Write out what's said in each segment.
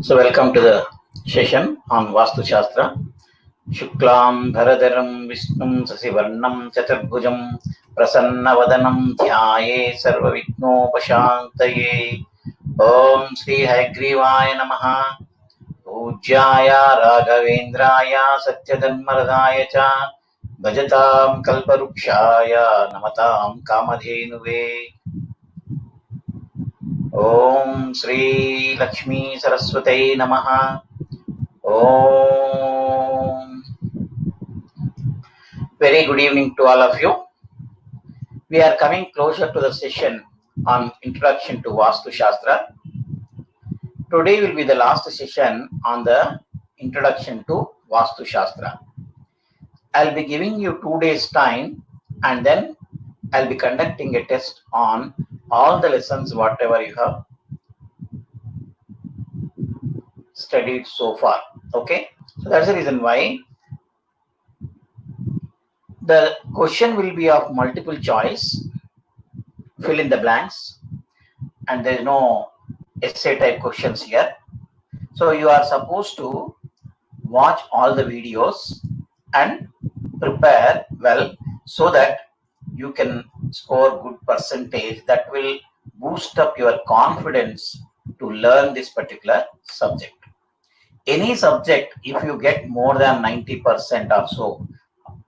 So welcome to the session on Vastu Shastra. Shuklam Bharadaram Vishnum Sasivarnam Chaturbhujam Prasannavadanam Dhyaye Sarvavighnopashantaye. Om Sri Hayagrivaya Namaha. Pujyaya Raghavendraya Satyadhanmaradaya Cha Bhajatam Kalparukshaya Namatam Kamadhenuve. Om Sri Lakshmi Saraswate Namaha. Om. Very good evening to all of you. We are coming closer to the session on Introduction to Vastu Shastra. Today will be the last session on the Introduction to Vastu Shastra. I'll be giving you 2 days time and then I'll be conducting a test on all the lessons whatever you have studied so far. Okay, so that's the reason why the question will be of multiple choice, fill in the blanks, and there is no essay type questions here. So you are supposed to watch all the videos and prepare well so that you can score good percentage that will boost up your confidence to learn this particular subject. Any subject, if you get more than 90% or so,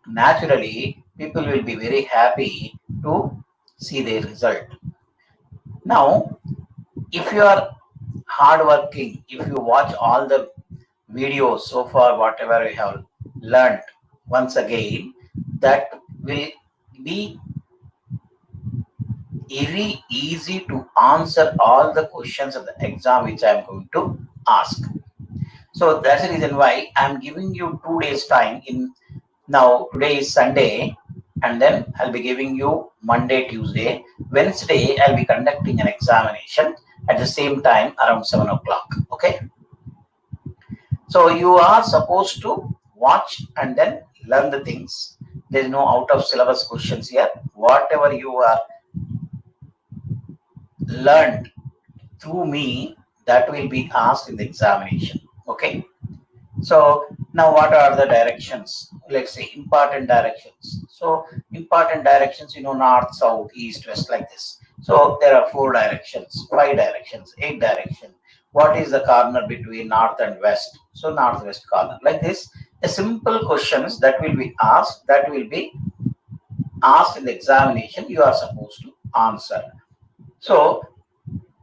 naturally people will be very happy to see the result. Now, if you are hardworking, if you watch all the videos so far, whatever you have learned, once again, that will be very easy to answer all the questions of the exam which I am going to ask. So that's the reason why I am giving you 2 days time. Now today is Sunday, and then I'll be giving you Monday, Tuesday, Wednesday. I'll be conducting an examination at the same time around 7 o'clock. Okay. So you are supposed to watch and then learn the things. There is no out of syllabus questions here. Whatever you are learned through me, that will be asked in the examination. Okay. So now what are the directions? Let's say important directions. So important directions, north, south, east, west, like this. So there are 4 directions, 5 directions, 8 directions. What is the corner between north and west? So northwest corner, like this. A simple questions that will be asked, in the examination, you are supposed to answer. So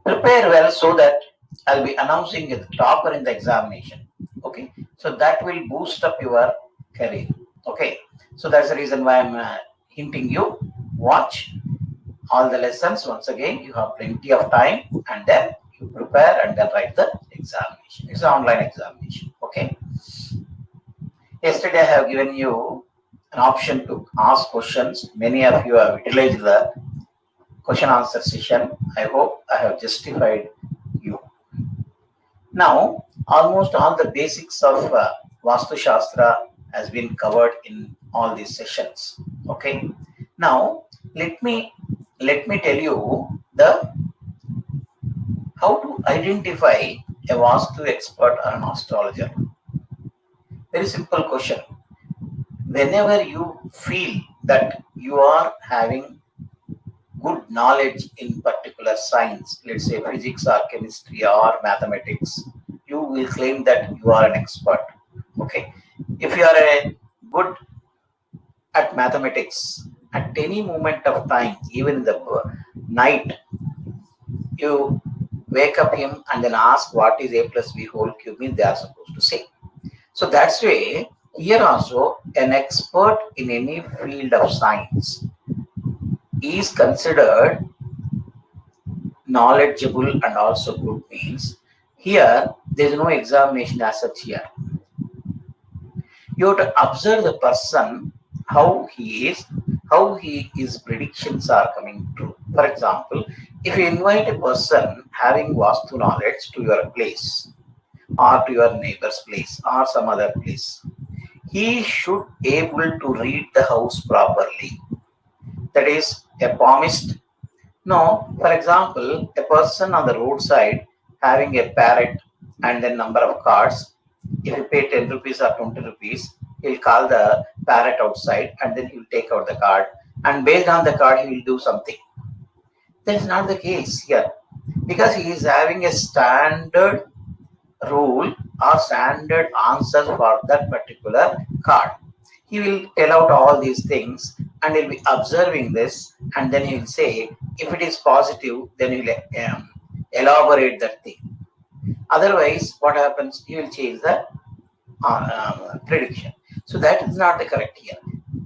prepare well so that I'll be announcing the topper in the examination. Okay, so that will boost up your career. Okay, so that's the reason why I'm hinting you. Watch all the lessons once again. You have plenty of time, and then you prepare and then write the examination. It's an online examination. Okay. Yesterday I have given you an option to ask questions. Many of you have utilized the question answer session. I hope I have justified you. Now, almost all the basics of Vastu Shastra has been covered in all these sessions. Okay. Now, let me tell you how to identify a Vastu expert or an astrologer. Very simple question. Whenever you feel that you are having good knowledge in particular science, let's say physics or chemistry or mathematics, you will claim that you are an expert. Okay. If you are good at mathematics, at any moment of time, even in the night, you wake up him and then ask what is a plus b whole cube means, they are supposed to say. So that's way here also an expert in any field of science is considered knowledgeable and also good means. Here there is no examination as such here. You have to observe the person, how his predictions are coming true. For example, if you invite a person having Vastu knowledge to your place or to your neighbor's place or some other place, he should able to read the house properly. That is a palmist. No, for example, a person on the roadside having a parrot and then number of cards. If you pay 10 rupees or 20 rupees, he'll call the parrot outside and then he'll take out the card. And based on the card, he will do something. That's not the case here because he is having a standard rule or standard answer for that particular card. He will tell out all these things and he'll be observing this and then he'll say, if it is positive, then he'll elaborate that thing. Otherwise, what happens? He will change the prediction. So that is not the correct here.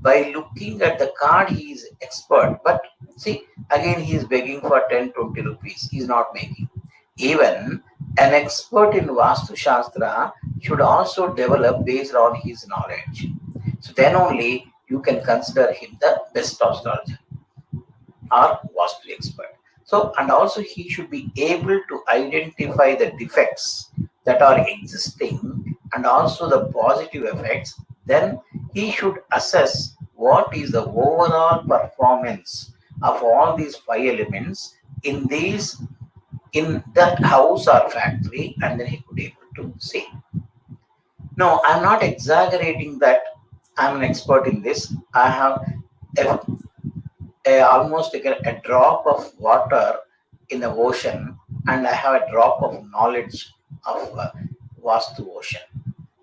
By looking at the card, he is expert. But see, again, he is begging for 10, 20 rupees. He is not making. Even an expert in Vastu Shastra should also develop based on his knowledge. So then only you can consider him the best astrologer or Vastu expert. So, and also he should be able to identify the defects that are existing and also the positive effects. Then he should assess what is the overall performance of all these five elements in that house or factory, and then he could be able to say. No, I'm not exaggerating that I'm an expert in this. I have almost like a drop of water in the ocean, and I have a drop of knowledge of Vastu ocean.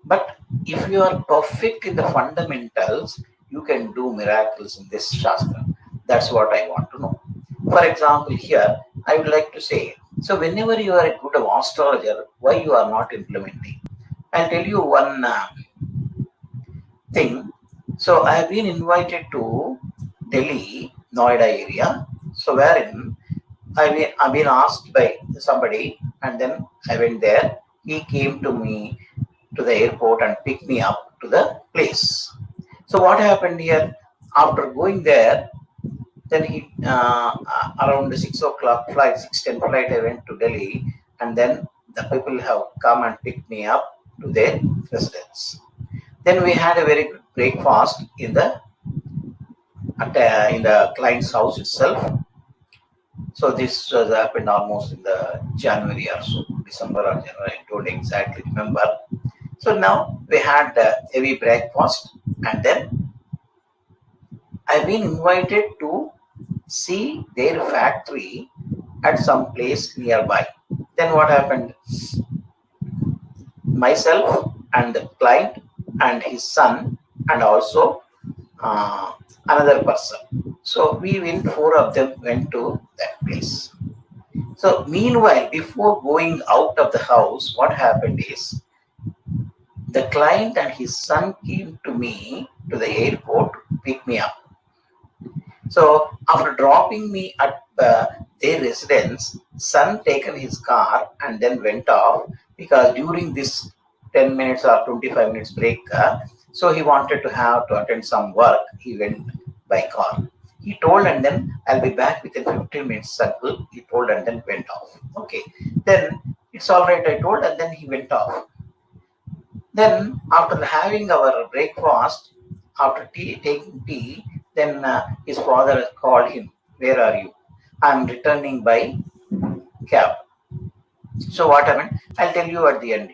But if you are perfect in the fundamentals, you can do miracles in this Shastra. That's what I want to know. For example, here, I would like to say, so whenever you are a good astrologer, why you are not implementing? I'll tell you one thing. So I have been invited to Delhi, Noida area. So wherein I've been asked by somebody, and then I went there. He came to me to the airport and picked me up to the place. So what happened here? After going there, then he around the 6 o'clock flight, 6:10 flight, I went to Delhi, and then the people have come and picked me up to their residence. Then we had a very good breakfast in the client's house itself. So this happened almost in the January or so, December or January. I don't exactly remember. So now we had a heavy breakfast, and then I've been invited to see their factory at some place nearby. Then what happened? Myself and the client and his son and also another person. So we went, four of them went to that place. So meanwhile, before going out of the house, what happened is the client and his son came to me to the airport to pick me up. So after dropping me at their residence, son taken his car and then went off because during this 10 minutes or 25 minutes break, so he wanted to have to attend some work. He went by car. He told and then I'll be back within 15 minutes, uncle. He told and then went off. Okay. Then it's all right, I told, and then he went off. Then after having our breakfast, after taking tea, then his father called him. Where are you? I'm returning by cab. So what happened? I'll tell you at the end.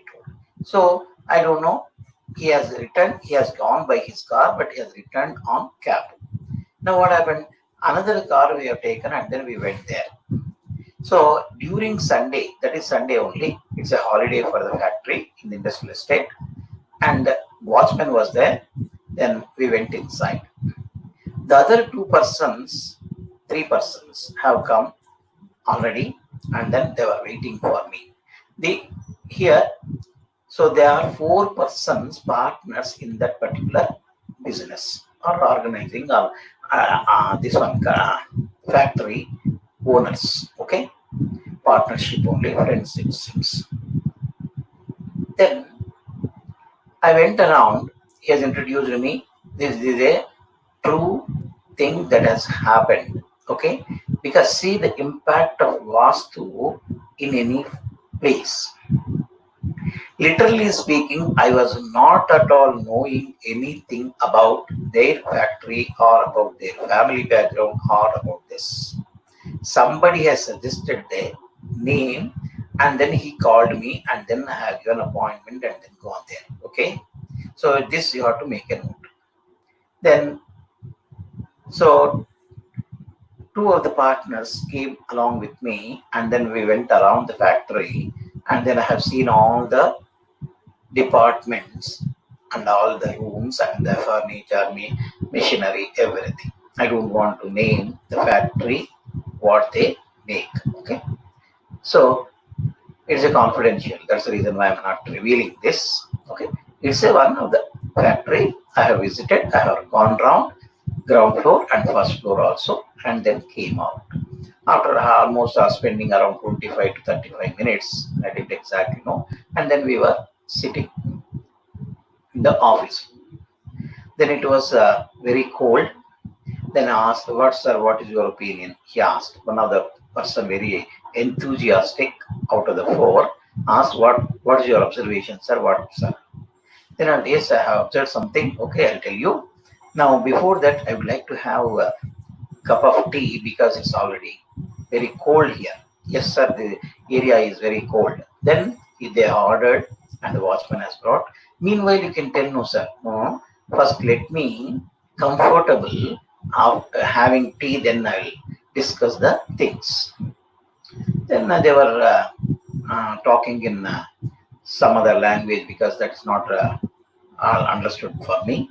So I don't know. He has returned. He has gone by his car, but he has returned on cab. Now what happened? Another car we have taken, and then we went there. So during Sunday, that is Sunday only. It's a holiday for the factory in the industrial estate, and the watchman was there. Then we went inside. The other three persons have come already, and then they were waiting for me. So there are four persons, partners in that particular business or organizing or this one factory owners. Okay, partnership only, friends it seems. Then I went around. He has introduced me. This is a true thing that has happened. Okay, because see the impact of Vastu in any place. Literally speaking, I was not at all knowing anything about their factory or about their family background or about this. Somebody has suggested their name And then he called me, and then I have given appointment and then gone there. Okay. So this you have to make a note. Then, so two of the partners came along with me, and then we went around the factory, and then I have seen all the departments and all the rooms and the furniture, machinery, everything. I don't want to name the factory, what they make. Okay. So it's a confidential. That's the reason why I'm not revealing this. Okay. It's a one of the factory I have visited. I have gone round ground floor and first floor also, and then came out. After almost spending around 25 to 35 minutes, I didn't exactly know. And then we were sitting in the office. Then it was very cold. Then I asked, "What, sir, what is your opinion?" He asked. One of the person, very enthusiastic out of the four, asked, what is your observation, sir? What, sir? Then on yes, I have observed something. Okay, I'll tell you. Now, before that, I would like to have a cup of tea because it's already very cold here. Yes, sir, the area is very cold. Then they ordered and the watchman has brought. Meanwhile, you can tell, no, sir, no, first let me comfortable after having tea, then I will discuss the things. Then they were talking in some other language because that's not all understood for me.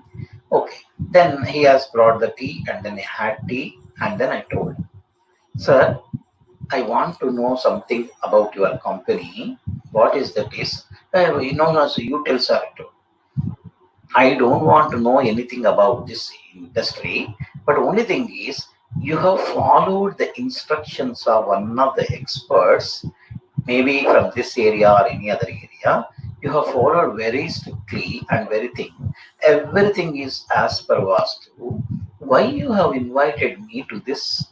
Okay. Then he has brought the tea and then he had tea and then I told, sir, I want to know something about your company. What is that is? No, so you tell sir. I don't want to know anything about this industry, but only thing is you have followed the instructions of one of the experts, maybe from this area or any other area. You have followed very strictly and very thing. Everything is as per vaastu. Why you have invited me to this?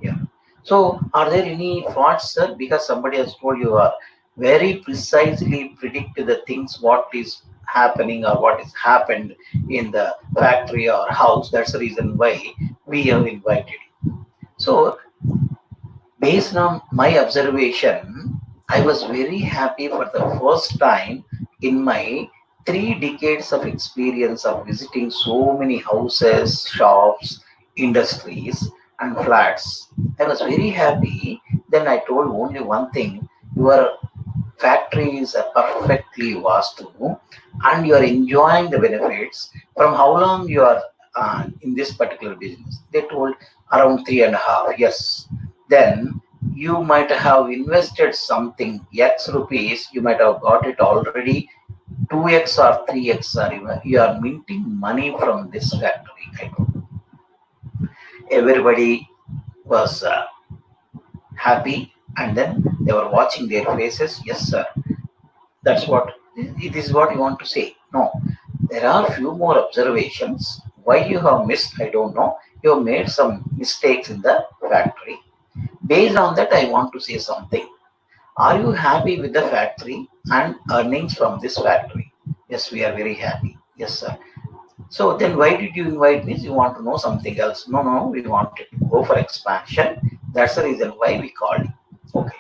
Yeah. So, are there any faults, sir? Because somebody has told you are very precisely predict the things what is happening or what is happened in the factory or house. That's the reason why we have invited you. So, based on my observation, I was very happy for the first time in my 3 decades of experience of visiting so many houses, shops, industries, and flats. I was very happy. Then I told only one thing: your factory is perfectly vastu and you are enjoying the benefits. From how long you are in this particular business? They told around 3.5 years. Then you might have invested something X rupees, you might have got it already 2x or 3x, or you are minting money from this factory. I told. Everybody was happy and then they were watching their faces. Yes, sir. That's what it is. What you want to say? No, there are few more observations. Why you have missed, I don't know. You have made some mistakes in the factory. Based on that, I want to say something. Are you happy with the factory and earnings from this factory? Yes, we are very happy. Yes, sir. So then why did you invite me? You want to know something else? No, no, we wanted to go for expansion. That's the reason why we called you. Okay.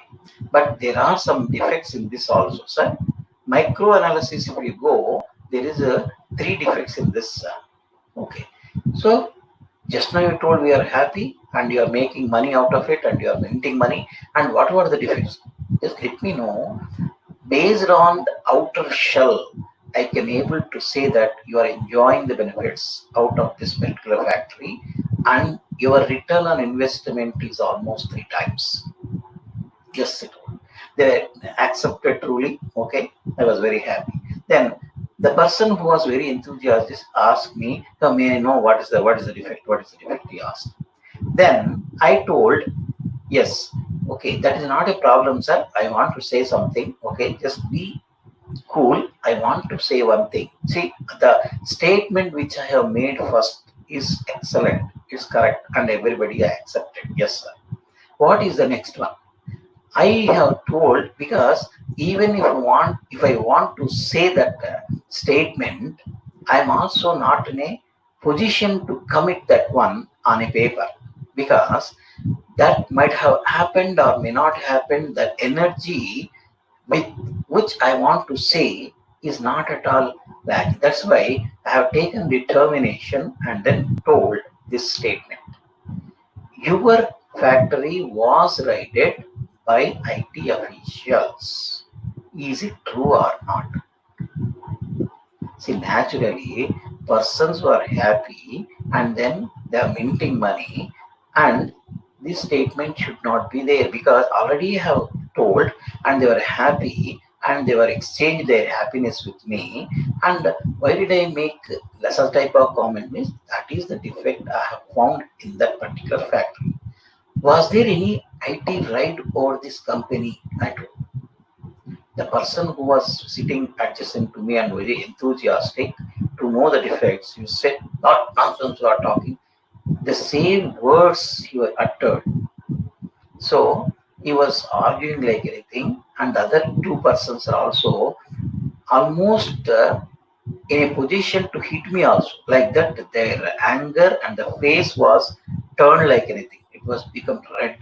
But there are some defects in this also, sir. Micro analysis, if you go, there is a 3 defects in this. Okay. So just now you told we are happy and you are making money out of it and you are minting money. And what were the defects? Just let me know. Based on the outer shell, I can able to say that you are enjoying the benefits out of this particular factory and your return on investment is almost 3 times. Yes, it was. They accepted truly. Okay, I was very happy. Then the person who was very enthusiastic asked me, "So may I know what is the defect? What is the defect?" He asked. Then I told, yes, okay, that is not a problem, sir. I want to say something. Okay, just be cool. I want to say one thing. See, the statement which I have made first is excellent, is correct, and everybody accepted. Yes, sir. What is the next one? I have told because even if I want to say that statement, I am also not in a position to commit that one on a paper because that might have happened or may not happen. That energy with which I want to say is not at all that. That's why I have taken determination and then told this statement. Your factory was raided by IT officials. Is it true or not? See, naturally, persons were happy and then they are minting money, and this statement should not be there because already I have told and they were happy and they were exchanged their happiness with me. And why did I make lesser type of comment? Means that is the defect I have found in that particular factory. Was there any IT raid over this company? I told the person who was sitting adjacent to me and very enthusiastic to know the defects, you said, not nonsense you are talking. The same words he was uttered. So he was arguing like anything, and the other two persons are also almost in a position to hit me also. Like that, their anger and the face was turned like anything. It was become red.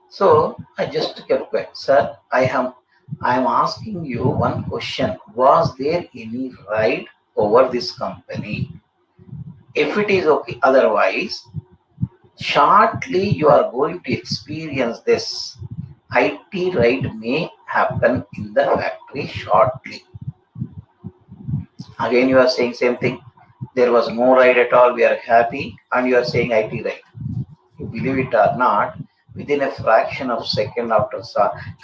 So I just kept quiet. Sir, I am asking you one question. Was there any right over this company? If it is okay, otherwise, shortly you are going to experience this. IT right may happen in the factory shortly. Again, you are saying same thing. There was no right at all. We are happy, and you are saying IT right. You believe it or not, within a fraction of second after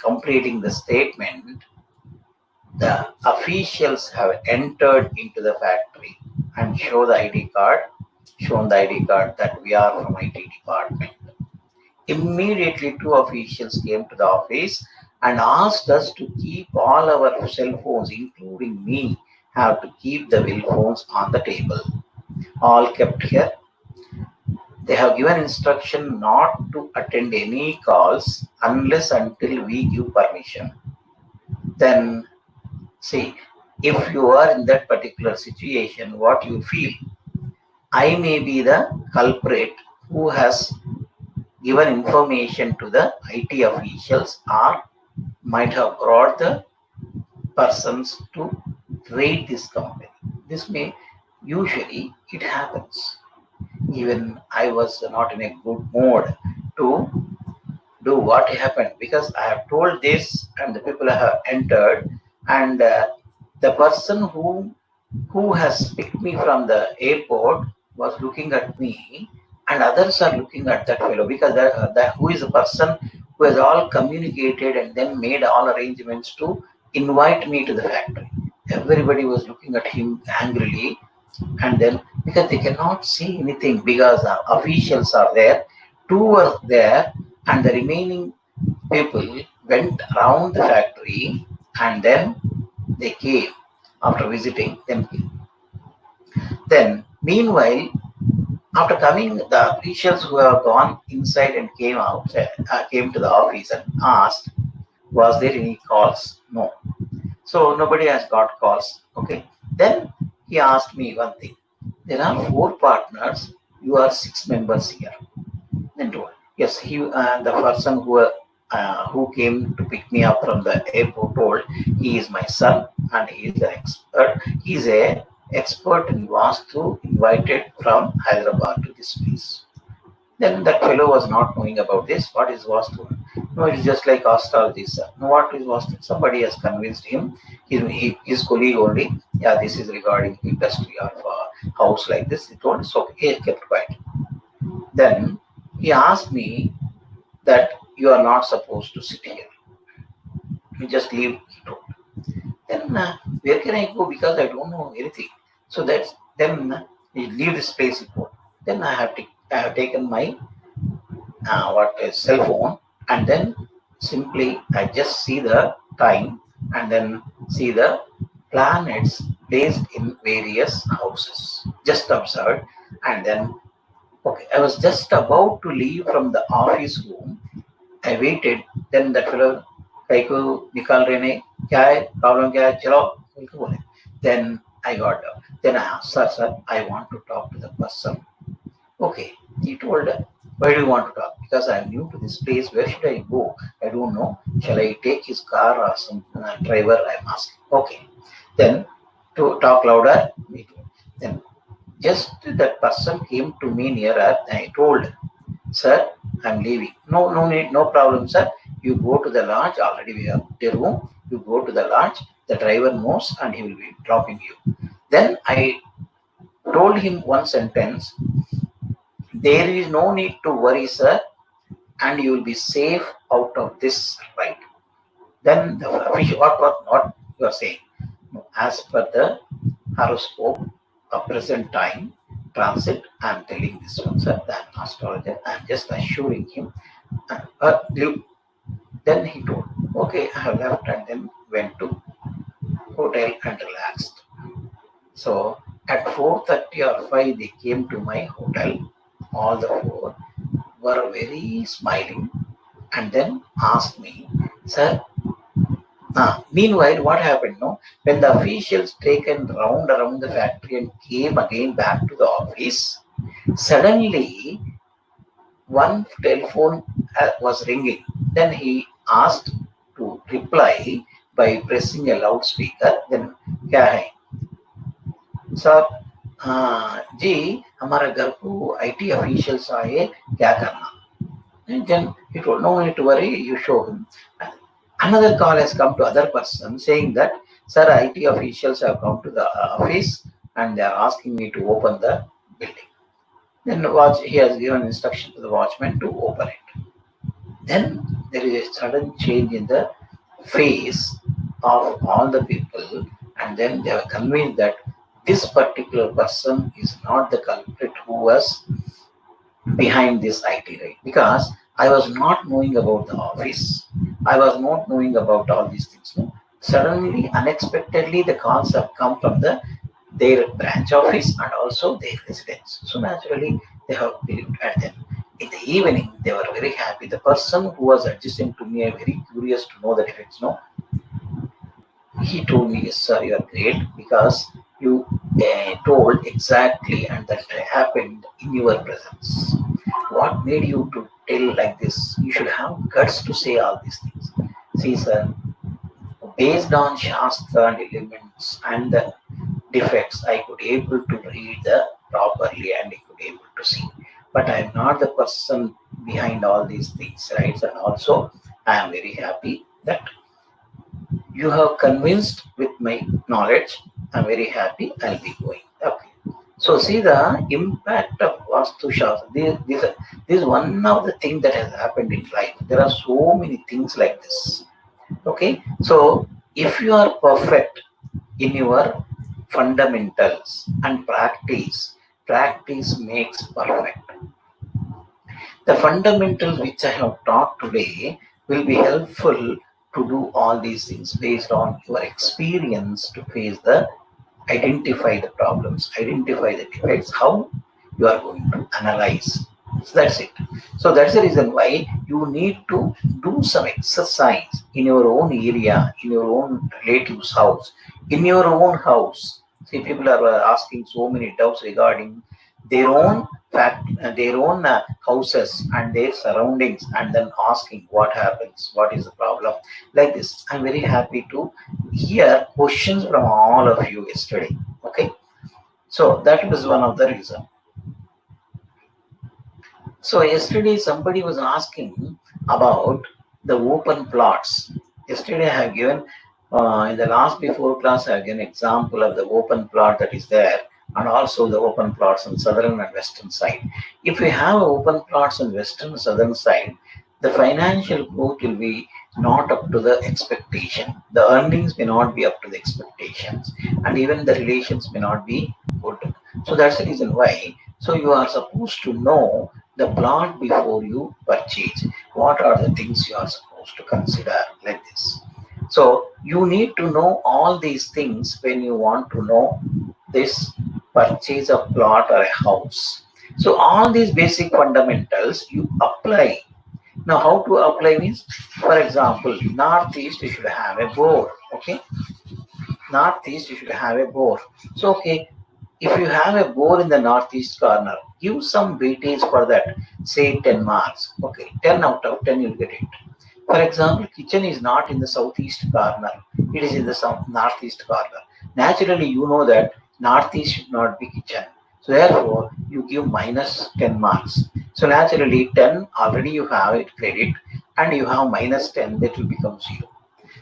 completing the statement, the officials have entered into the factory and shown the ID card that we are from IT department. Immediately, two officials came to the office and asked us to keep all our cell phones, including me, have to keep the cell phones on the table. All kept here. They have given instruction not to attend any calls unless until we give permission. Then see, if you are in that particular situation, what you feel? I may be the culprit who has given information to the IT officials or might have brought the persons to raid this company. This may usually it happens. Even I was not in a good mood to do what happened because I have told this and the people have entered and the person who has picked me from the airport was looking at me and others are looking at that fellow because that who is the person who has all communicated and then made all arrangements to invite me to the factory. Everybody was looking at him angrily and then because they cannot see anything because the officials are there, two were there and the remaining people went around the factory and then they came after visiting them. Then, meanwhile, after coming, the officials who have gone inside and came out, came to the office and asked, "Was there any calls?" No. So nobody has got calls. Okay. Then he asked me one thing. There are four partners. You are six members here. Then told, yes, the person who came to pick me up from the airport told he is my son and he is an expert. He is a expert in vaastu invited from Hyderabad to this place. Then that fellow was not knowing about this. What is Vastu? No, it is just like astrology, sir. No, what is Vastu? Somebody has convinced him, his colleague only, yeah, this is regarding industry of house like this. He told, so he kept quiet. Then he asked me that you are not supposed to sit here. You just leave, he told. Then where can I go because I don't know anything. So that's then you leave this place, he told. Then I have taken my cell phone and then simply I just see the time and then see the planets placed in various houses. Just observed and then okay, I was just about to leave from the office room. I waited. Then that fellow, कहीं को निकाल रहे नहीं क्या है problem क्या है चलो बिल्कुल बोले. Then I got then I asked, sir, I want to talk to the person. Okay, he told Why do you want to talk? Because I am new to this place. Where should I go? I don't know. Shall I take his car or some driver? I'm asking. Okay. Then to talk louder, me too. Then just that person came to me nearer and I told, sir, I'm leaving. No, no need, no problem, sir. You go to the lodge. Already we have the room. You go to the lodge. The driver knows and he will be dropping you. Then I told him one sentence. There is no need to worry, sir, and you will be safe out of this ride. Then the official, what you are saying? As per the horoscope of present time transit, I am telling this one, sir, the astrologer. I am just assuring him. Then he told, okay, I have left and then went to hotel and relaxed. So at 4:30 or 5, they came to my hotel. All the four were very smiling and then asked me, sir, meanwhile, what happened? No, when the officials taken round around the factory and came again back to the office, suddenly one telephone was ringing. Then he asked to reply by pressing a loudspeaker. Then, क्या है? Sir, जी हमारा घर को IT officials आए, क्या करना? And then he told, no need to worry, you show him. Another call has come to other person saying that, sir, IT officials have come to the office and they are asking me to open the building. Then he has given instruction to the watchman to open it. Then there is a sudden change in the face of all the people, and then they are convinced that this particular person is not the culprit who was behind this IT raid, because I was not knowing about the office. I was not knowing about all these things. No? Suddenly, unexpectedly, the calls have come from their branch office and also their residence. So naturally, they have believed. And then in the evening, they were very happy. The person who was adjacent to me, I'm very curious to know the defects. No, he told me, yes, sir, you are great because you told exactly and that happened in your presence. What made you to tell like this? You should have guts to say all these things. See, sir, based on Shastra and elements and the defects, I could able to read the properly and I could able to see. But I am not the person behind all these things, right? And also, I am very happy that you have convinced with my knowledge. I'm very happy. I'll be going. Okay. So see the impact of Vastu Shastra. This is one of the things that has happened in life. There are so many things like this. Okay. So if you are perfect in your fundamentals and practice makes perfect. The fundamentals which I have taught today will be helpful to do all these things based on your experience to identify the problems, identify the defects, how you are going to analyze. So that's it. So that's the reason why you need to do some exercise in your own area, in your own relative's house, in your own house. See, people are asking so many doubts regarding their own houses and their surroundings, and then asking what happens, what is the problem, like this. I'm very happy to hear questions from all of you yesterday. Okay, so that was one of the reasons. So yesterday somebody was asking about the open plots. Yesterday I have given in the last before class I have given example of the open plot that is there, and also the open plots on southern and western side. If we have open plots on western and southern side, the financial growth will be not up to the expectation. The earnings may not be up to the expectations, and even the relations may not be good. So that's the reason why. So you are supposed to know the plot before you purchase. What are the things you are supposed to consider, like this? So you need to know all these things when you want to know this purchase a plot or a house. So all these basic fundamentals you apply. Now how to apply means, for example, northeast you should have a bore. Okay, northeast you should have a bore. So okay, if you have a bowl in the northeast corner, give some weightage for that, say 10 marks. Okay, 10 out of 10 you'll get it. For example, kitchen is not in the southeast corner, it is in the northeast corner. Naturally, you know that northeast should not be kitchen. So therefore, you give minus 10 marks. So naturally, 10 already you have it credit, and you have minus 10, that will become 0.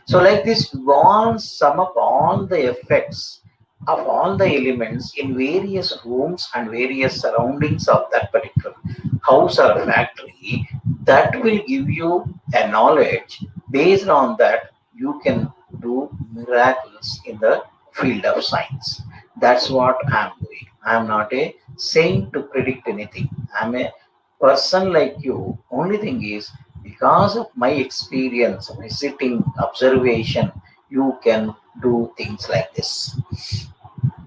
So like this, you go on sum up all the effects of all the elements in various rooms and various surroundings of that particular house or factory. That will give you a knowledge. Based on that, you can do miracles in the field of science. That's what I'm doing. I'm not a saint to predict anything. I'm a person like you. Only thing is, because of my experience, visiting, observation, you can do things like this.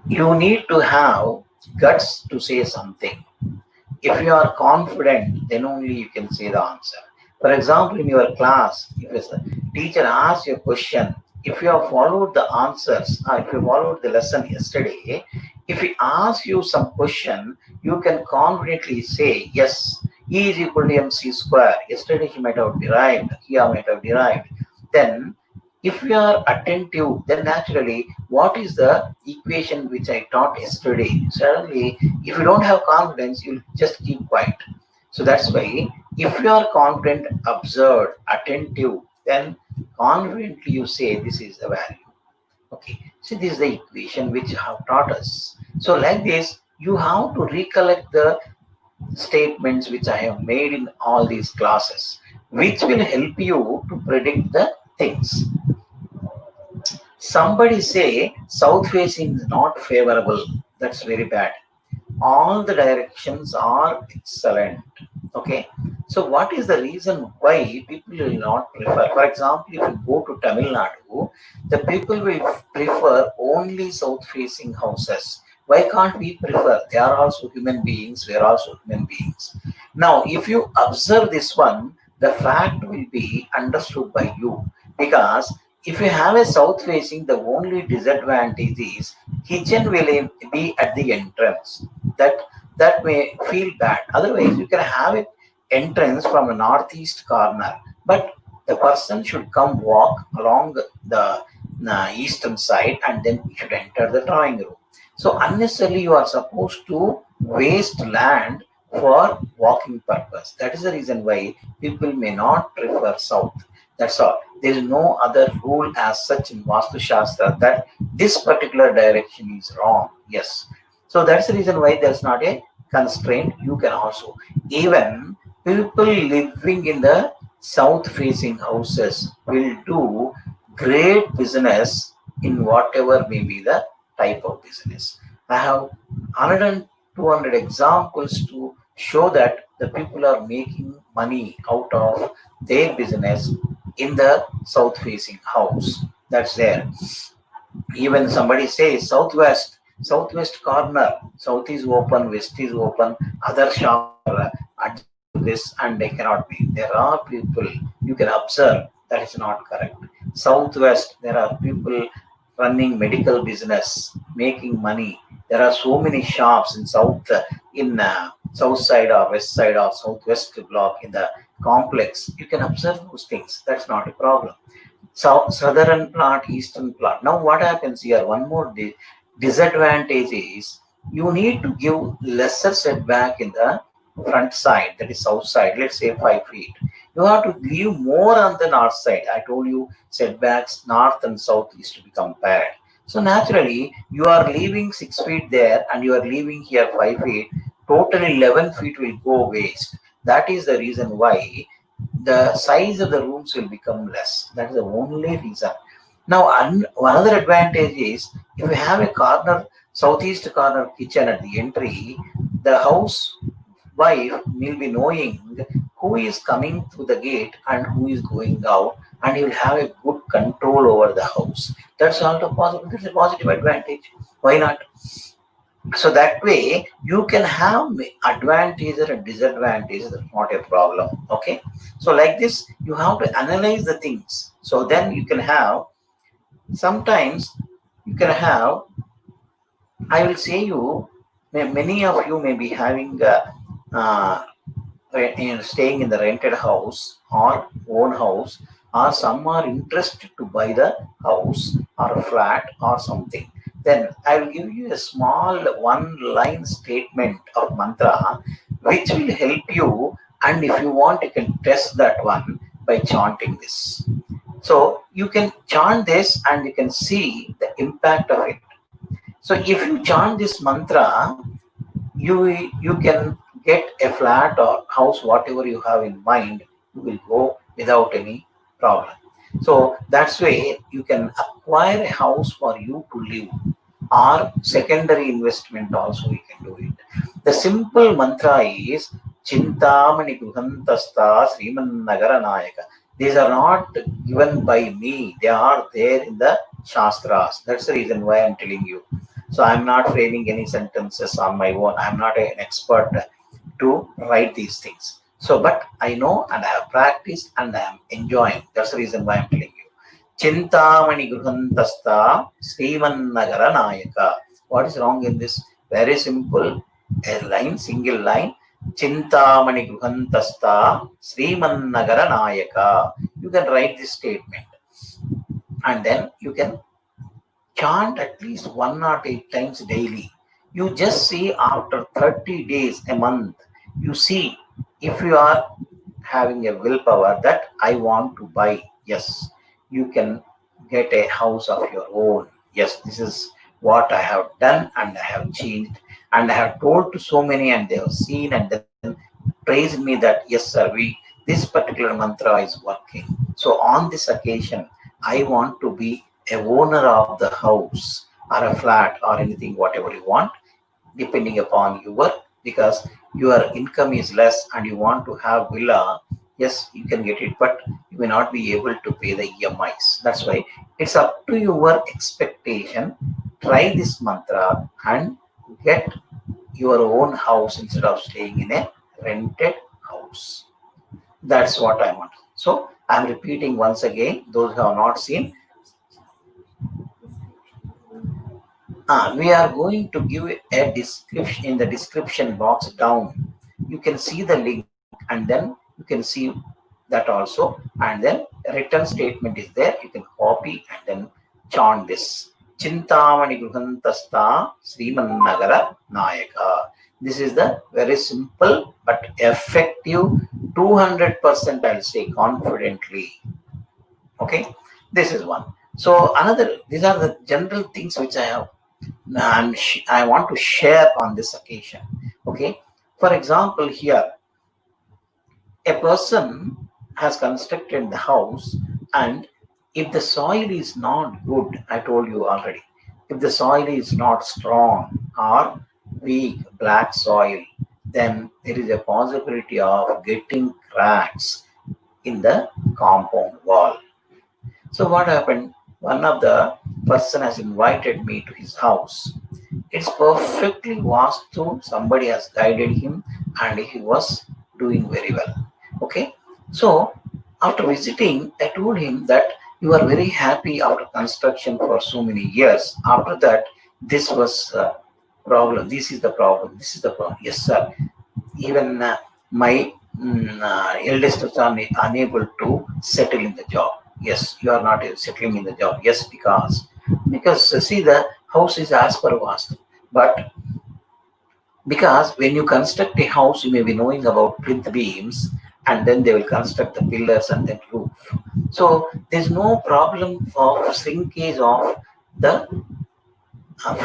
You need to have guts to say something. If you are confident, then only you can say the answer. For example, in your class, if a teacher asks you a question, if you have followed the answers, or if you followed the lesson yesterday, if he asks you some question, you can confidently say, yes, E is equal to mc square. Yesterday he might have derived, he might have derived. Then, if you are attentive, then naturally, what is the equation which I taught yesterday? Suddenly, if you don't have confidence, you'll just keep quiet. So that's why, if you are confident, observed, attentive, then confidently you say this is the value. Okay, so this is the equation which you have taught us. So like this, you have to recollect the statements which I have made in all these classes, which will help you to predict the things. Somebody say south facing is not favorable. That's very bad. All the directions are excellent. Okay, so what is the reason why people will not prefer? For example, if you go to Tamil Nadu, the people will prefer only south facing houses. Why can't we prefer? They are also human beings, we are also human beings. Now if you observe this one, the fact will be understood by you. Because if you have a south facing, the only disadvantage is kitchen will be at the entrance. That may feel bad. Otherwise, you can have an entrance from a northeast corner, but the person should come walk along the eastern side, and then he should enter the drawing room. So unnecessarily, you are supposed to waste land for walking purpose. That is the reason why people may not prefer south. That's all. There is no other rule as such in Vastu Shastra that this particular direction is wrong. Yes. So that's the reason why there's not a constraint. You can also, even people living in the south facing houses will do great business in whatever may be the type of business. I have 100 and 200 examples to show that the people are making money out of their business in the south facing house. That's there. Even somebody says southwest corner, south is open, west is open, other shops are adjacent to this, and they cannot be. There are people, you can observe, that is not correct. Southwest, there are people running medical business, making money. There are so many shops in south side or west side or southwest block in the complex. You can observe those things. That's not a problem. Southern plot, eastern plot. Now what happens here? One more disadvantage is, you need to give lesser setback in the front side, that is south side. Let's say 5 feet. You have to give more on the north side. I told you setbacks north and south is to be compared. So naturally, you are leaving 6 feet there, and you are leaving here 5 feet. Totally 11 feet will go waste. That is the reason why the size of the rooms will become less. That is the only reason. Now, another advantage is, if you have a corner, southeast corner kitchen at the entry, the house wife will be knowing who is coming through the gate and who is going out, and you will have a good control over the house. That's also possible. That's a positive advantage. Why not? So that way you can have advantages and disadvantages. That's not a problem. Okay, so like this, you have to analyze the things. So then you can have, sometimes you can have I will say you, many of you may be having uh, staying in the rented house or own house, or some are interested to buy the house or a flat or something. Then I will give you a small one line statement of mantra which will help you, and if you want, you can test that one by chanting this. So you can chant this and you can see the impact of it. So if you chant this mantra, you can get a flat or house, whatever you have in mind, you will go without any problem. So that's way you can acquire a house for you to live, or secondary investment also we can do it. The simple mantra is Chintamani Guhantasta Sriman Nagara Nayaka. These are not given by me, they are there in the Shastras. That's the reason why I'm telling you. So I'm not framing any sentences on my own. I'm not an expert to write these things. So, but I know and I have practiced and I am enjoying. That's the reason why I'm telling you. Chintamani Gruhantasta Sriman Nagara Nayaka. What is wrong in this? Very simple. A line, single line. Chintamani Gruhantasta Sriman Nagara Nayaka. You can write this statement and then you can chant at least 108 times daily. You just see after 30 days, a month, you see if you are having a willpower that I want to buy. Yes, you can get a house of your own. Yes, this is what I have done and I have changed and I have told to so many and they have seen and then praised me that yes sir, we this particular mantra is working. So on this occasion, I want to be a owner of the house or a flat or anything, whatever you want, depending upon your, because your income is less and you want to have villa. Yes, you can get it, but you may not be able to pay the EMIs. That's why it's up to your expectation. Try this mantra and get your own house instead of staying in a rented house. That's what I want. So I'm repeating once again, those who have not seen, we are going to give a description in the description box down. You can see the link and then you can see that also. And then a written statement is there. You can copy and then chant this. Chintamani Gruhantasta Sriman Nagara Nayaka. This is the very simple but effective 200%, I'll say confidently. Okay, this is one. So another, these are the general things which I have and I want to share on this occasion. Okay, for example, here a person has constructed the house, and if the soil is not good, I told you already, if the soil is not strong or weak, black soil, then there is a possibility of getting cracks in the compound wall. So what happened? One of the person has invited me to his house. It's perfectly vaastu. Somebody has guided him, and he was doing very well. Okay. So after visiting, I told him that you are very happy after construction for so many years. After that, this was a problem. This is the problem. This is the problem. Yes, sir. Even my eldest son is unable to settle in the job. Yes, you are not settling in the job. Yes, because see, the house is as per vastu, but because when you construct a house, you may be knowing about plinth beams, and then they will construct the pillars and then roof. So there's no problem of shrinkage of the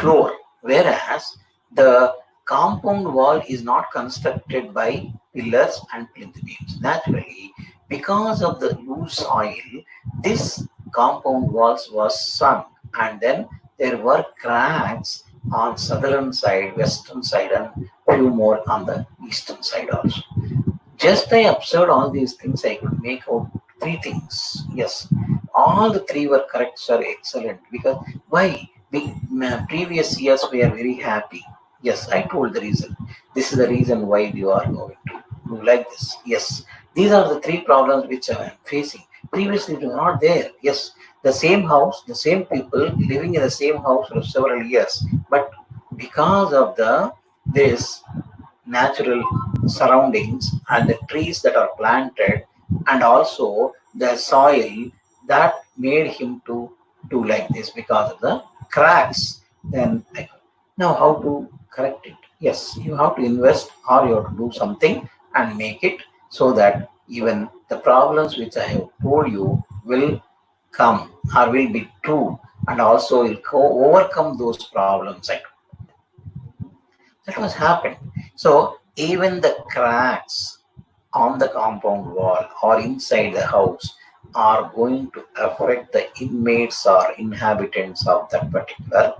floor, whereas the compound wall is not constructed by pillars and plinth beams. Naturally, because of the loose soil, this compound walls was sunk, and then there were cracks on southern side, western side, and few more on the eastern side also. Just I observed all these things, I could make out three things. Yes, all the three were correct, sir. Excellent. Because why? Previous years we are very happy. Yes, I told the reason. This is the reason why you are going to do like this. Yes, these are the three problems which I am facing. Previously, it was not there. Yes, the same house, the same people living in the same house for several years, but because of the this natural surroundings and the trees that are planted, and also the soil that made him to do like this because of the cracks. Then now how to correct it? Yes, you have to invest or you have to do something and make it so that even the problems which I have told you will come or will be true, and also will overcome those problems. Like that was happened. So even the cracks on the compound wall or inside the house are going to affect the inmates or inhabitants of that particular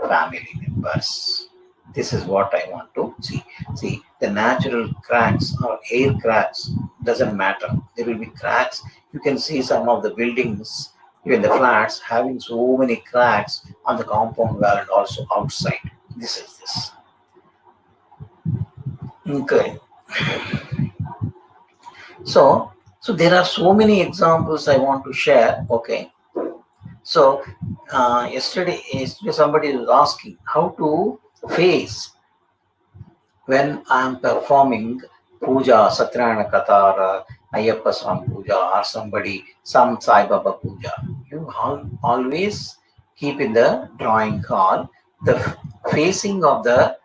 family members. This is what I want to see. See, the natural cracks or air cracks doesn't matter. There will be cracks. You can see some of the buildings, even the flats, having so many cracks on the compound wall and also outside. This is this. Okay. So there are so many examples I want to share. Okay. So yesterday somebody was asking how to face when I'm performing puja, Satyarayana Katha, or Ayyappa Swami puja, or some Sai Baba puja. You always keep in the drawing hall the facing of the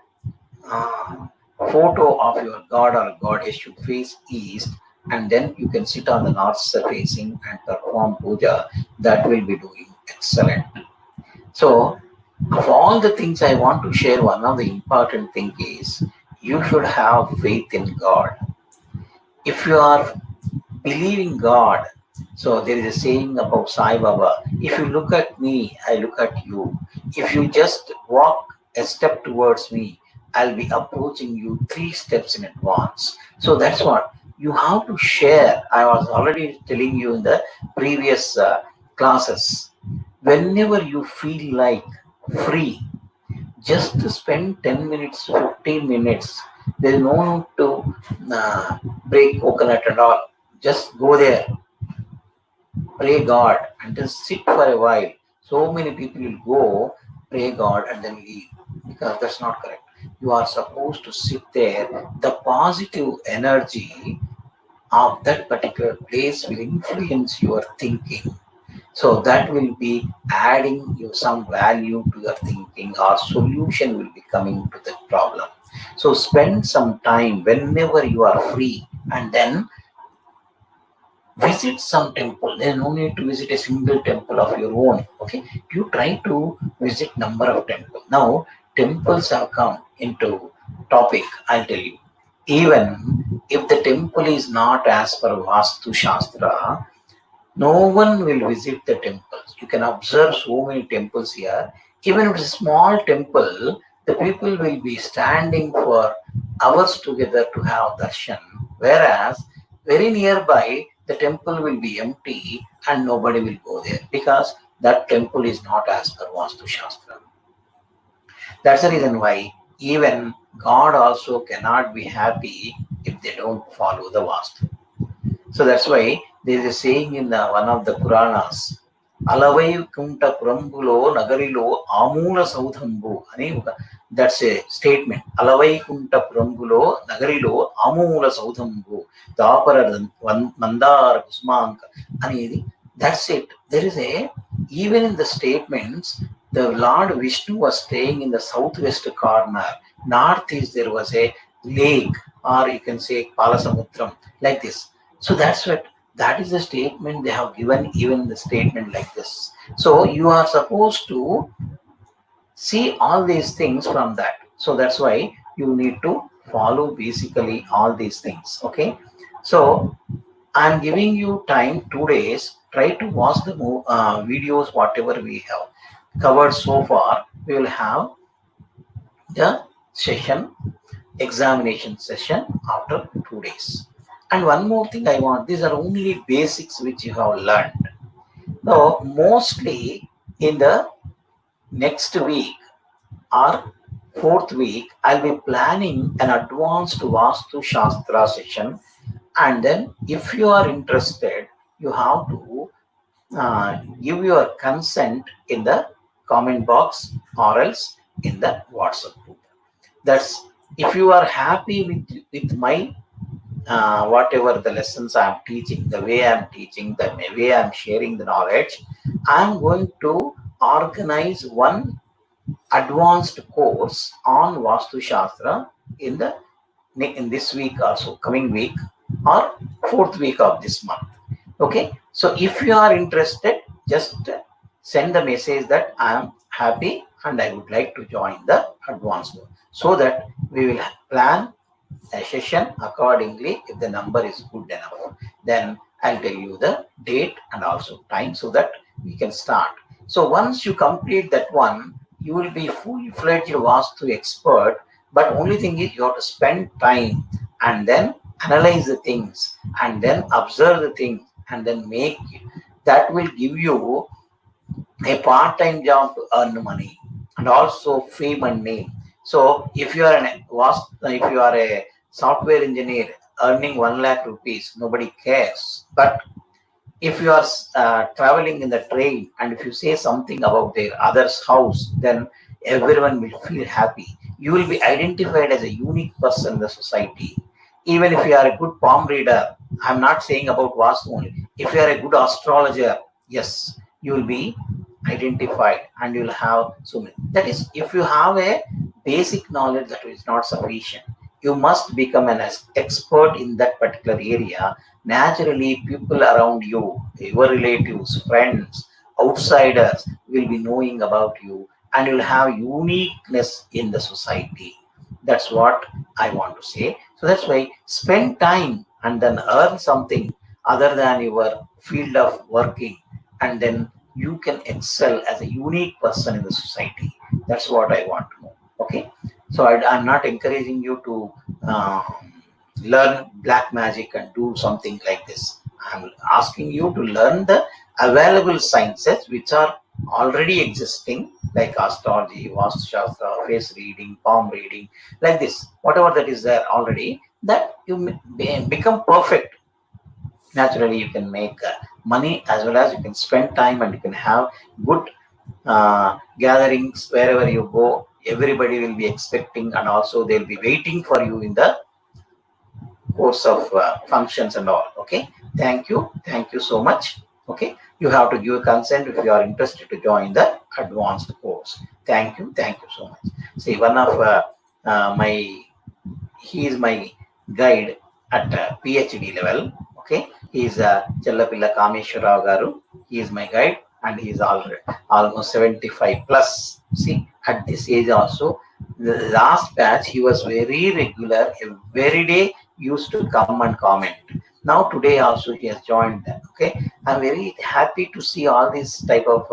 uh, photo of your god or goddess should face east, and then you can sit on the north facing and perform puja. That will be doing excellent. So of all the things I want to share, one of the important thing is you should have faith in God. If you are believing God, so there is a saying about Sai Baba, if you look at me, I look at you. If you just walk a step towards me, I'll be approaching you 3 steps in advance. So that's what you have to share. I was already telling you in the previous classes. Whenever you feel like free, just to spend 10 minutes, 15 minutes, there is no need to break coconut and all. Just go there, pray God, and then sit for a while. So many people will go, pray God, and then leave because that's not correct. You are supposed to sit there. The positive energy of that particular place will influence your thinking. So that will be adding you some value to your thinking, or solution will be coming to the problem. So spend some time whenever you are free, and then visit some temple. There's no need to visit a single temple of your own. Okay, you try to visit number of temples. Now temples have come into topic. I'll tell you. Even if the temple is not as per Vastu Shastra, no one will visit the temples. You can observe so many temples here. Even if it's a small temple, the people will be standing for hours together to have darshan. Whereas very nearby, the temple will be empty and nobody will go there because that temple is not as per Vastu Shastra. That's the reason why even God also cannot be happy if they don't follow the Vastu. So that's why there is a saying in one of the Puranas, Alavai Kunta Purambulo Nagarilo Amula Saudhambu. That's a statement. Alavai Kunta Purambulo Nagarilo Amula Saudhambu. Dapara Mandar Kusmanka. That's it. There is even in the statements, the Lord Vishnu was staying in the southwest corner. Northeast there was a lake, or you can say Palasamudram, like this. So that is the statement they have given, even the statement like this. So you are supposed to see all these things from that. So that's why you need to follow basically all these things. Okay. So I'm giving you time 2 days. Try to watch the videos, whatever we have covered so far. We will have the session, examination session after 2 days. And one more thing I want, these are only basics which you have learned. Now, mostly in the next week or fourth week, I'll be planning an advanced Vastu Shastra session. And then, if you are interested, you have to give your consent in the comment box, or else in the WhatsApp group. That's if you are happy with my whatever the lessons I'm teaching, the way I'm teaching, the way I'm sharing the knowledge, I'm going to organize one advanced course on Vastu Shastra in the in this week also, coming week or fourth week of this month. Okay, so if you are interested, just send the message that I am happy and I would like to join the advanced one, so that we will plan a session accordingly. If the number is good enough, then I'll tell you the date and also time so that we can start. So once you complete that one, you will be full-fledged Vastu expert. But only thing is you have to spend time and then analyze the things and then observe the things and then make it. That will give you a part-time job to earn money and also fame and name. So if you are if you are a software engineer earning 1 lakh rupees, nobody cares. But if you are traveling in the train and if you say something about their other's house, then everyone will feel happy. You will be identified as a unique person in the society. Even if you are a good palm reader, I'm not saying about Vastu only. If you are a good astrologer, yes, you will be identified and you will have so many. That is, if you have a basic knowledge, that is not sufficient. You must become an expert in that particular area. Naturally, people around you, your relatives, friends, outsiders will be knowing about you and you'll have uniqueness in the society. That's what I want to say. So that's why spend time and then earn something other than your field of working, and then you can excel as a unique person in the society. That's what I want to know. Okay. So I'm not encouraging you to learn black magic and do something like this. I'm asking you to learn the available sciences which are already existing, like astrology, Vastu Shastra, face reading, palm reading, like this. Whatever that is there already, that you become perfect. Naturally, you can make money as well as you can spend time and you can have good gatherings wherever you go. Everybody will be expecting and also they'll be waiting for you in the course of functions and all. Okay, thank you so much. Okay, you have to give consent if you are interested to join the advanced course. Thank you so much. See, one of my he is my guide at PhD level. Okay, he is Challapilla Kameshwara Garu. He is my guide and he is almost 75 plus. See, at this age also, the last batch he was very regular. Every day used to come and comment. Now today also he has joined them. Okay, I'm very happy to see all these type of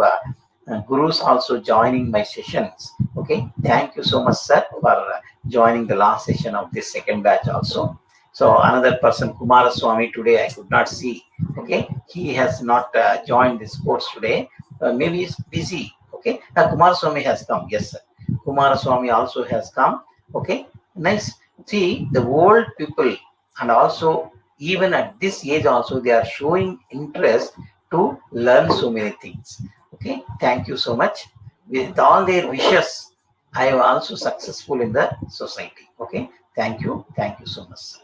gurus also joining my sessions. Okay, thank you so much, sir, for joining the last session of this second batch also. So another person, Kumaraswamy, today I could not see. Okay, he has not joined this course today. Maybe he's busy. Okay, Kumaraswamy has come. Yes, sir. Kumaraswamy also has come. Okay, nice. See, the old people and also even at this age also they are showing interest to learn so many things. Okay, thank you so much. With all their wishes, I am also successful in the society. Okay, thank you so much, sir.